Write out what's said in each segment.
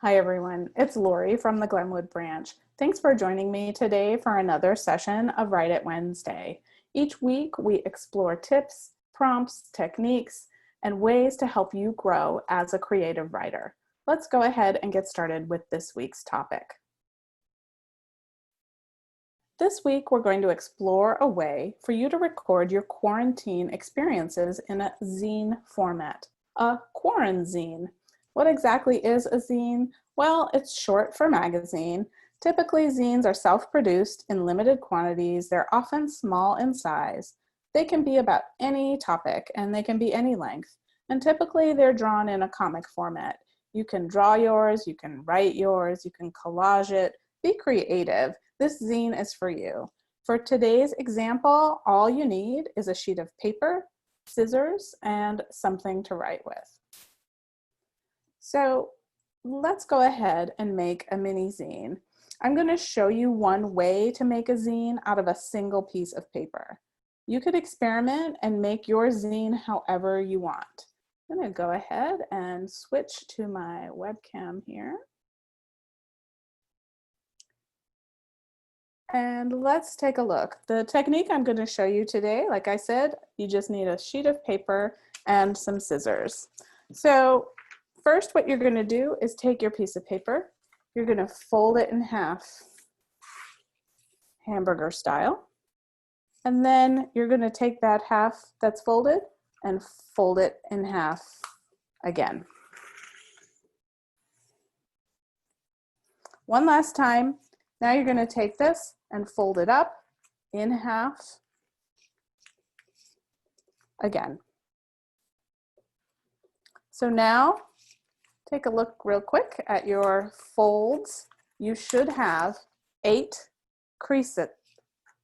Hi everyone, it's Lori from the Glenwood branch. Thanks for joining me today for another session of Write It Wednesday. Each week we explore tips, prompts, techniques, and ways to help you grow as a creative writer. Let's go ahead and get started with this week's topic. This week we're going to explore a way for you to record your quarantine experiences in a zine format, a quaranzine. What exactly is a zine? Well, it's short for magazine. Typically, zines are self-produced in limited quantities. They're often small in size. They can be about any topic and they can be any length. And typically they're drawn in a comic format. You can draw yours, you can write yours, you can collage it. Be creative. This zine is for you. For today's example, all you need is a sheet of paper, scissors, and something to write with. So let's go ahead and make a mini zine. I'm going to show you one way to make a zine out of a single piece of paper. You could experiment and make your zine however you want. I'm going to go ahead and switch to my webcam here. And let's take a look. The technique I'm going to show you today, like I said, you just need a sheet of paper and some scissors. So first, what you're going to do is take your piece of paper. You're going to fold it in half, hamburger style. And then you're going to take that half that's folded and fold it in half again. One last time. Now you're going to take this and fold it up in half again. So now, take a look real quick at your folds. You should have 8 creases,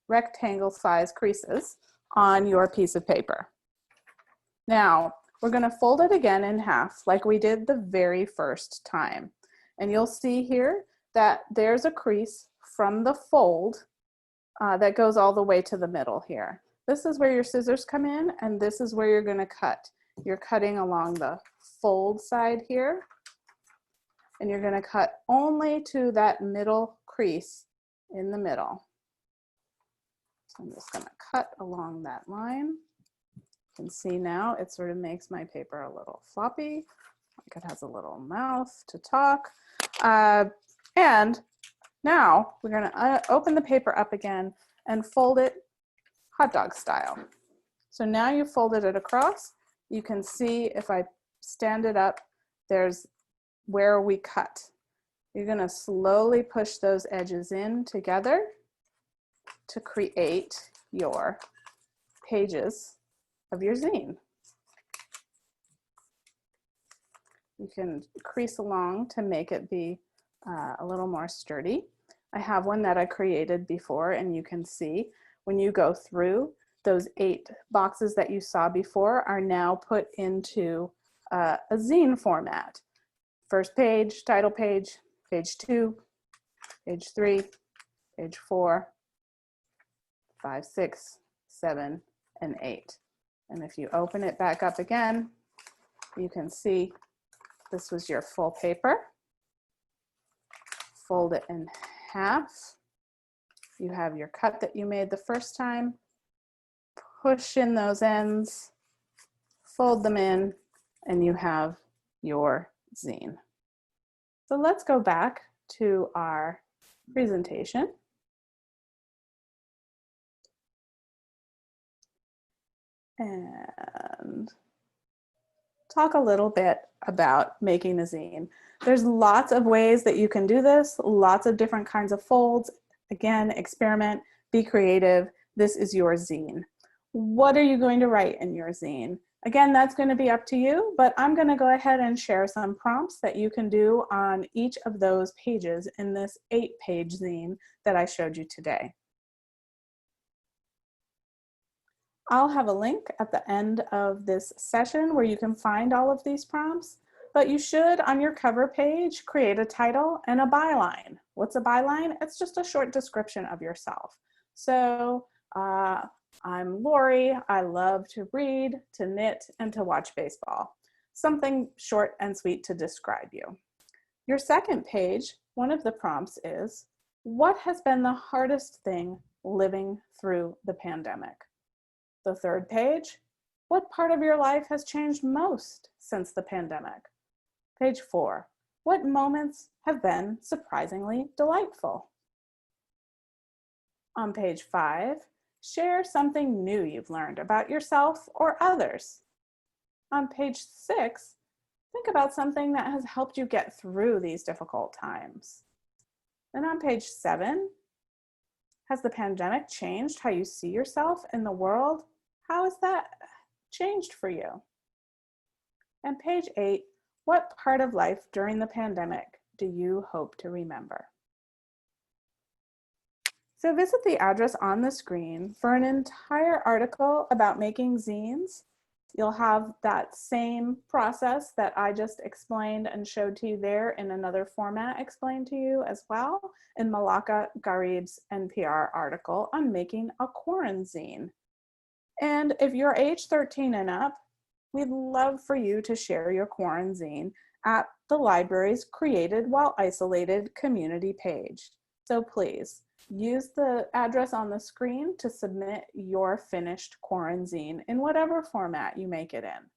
rectangle size creases on your piece of paper. Now, we're going to fold it again in half like we did the very first time. And you'll see here that there's a crease from the fold that goes all the way to the middle here. This is where your scissors come in, and this is where you're going to cut. You're cutting along the fold side here, and you're going to cut only to that middle crease in the middle. So I'm just going to cut along that line. You can see now it sort of makes my paper a little floppy, like it has a little mouth to talk. And now we're going to open the paper up again and fold it hot dog style. So now you've folded it across. You can see if I stand it up, there's where we cut. You're going to slowly push those edges in together to create your pages of your zine. You can crease along to make it be a little more sturdy. I have one that I created before, and you can see when you go through, those 8 boxes that you saw before are now put into a zine format. First page, title page, page 2, page 3, page 4, 5, 6, 7, and 8. And if you open it back up again, you can see this was your full paper. Fold it in half. You have your cut that you made the first time. Push in those ends, fold them in, and you have your zine. So let's go back to our presentation. And talk a little bit about making a zine. There's lots of ways that you can do this, lots of different kinds of folds. Again, experiment, be creative. This is your zine. What are you going to write in your zine? Again, that's going to be up to you, but I'm going to go ahead and share some prompts that you can do on each of those pages in this 8-page zine that I showed you today. I'll have a link at the end of this session where you can find all of these prompts, but you should, on your cover page, create a title and a byline. What's a byline? It's just a short description of yourself. So I'm Lori. I love to read, to knit, and to watch baseball. Something short and sweet to describe you. Your second page, one of the prompts is, what has been the hardest thing living through the pandemic? The third page, what part of your life has changed most since the pandemic? Page 4, what moments have been surprisingly delightful? On page 5, share something new you've learned about yourself or others. On page 6, think about something that has helped you get through these difficult times. Then on page 7, has the pandemic changed how you see yourself in the world? How has that changed for you? And page 8, what part of life during the pandemic do you hope to remember? So visit the address on the screen for an entire article about making zines. You'll have that same process that I just explained and showed to you there in another format explained to you as well in Malaka Garib's NPR article on making a quaranzine. And if you're age 13 and up, we'd love for you to share your quaranzine at the library's Created While Isolated community page. So please, use the address on the screen to submit your finished quaranzine in whatever format you make it in.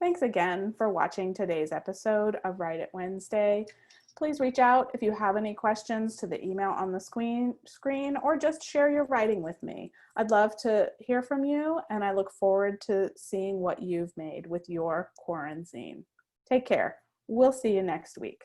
Thanks again for watching today's episode of Write It Wednesday. Please reach out if you have any questions to the email on the screen or just share your writing with me. I'd love to hear from you, and I look forward to seeing what you've made with your quaranzine. Take care. We'll see you next week.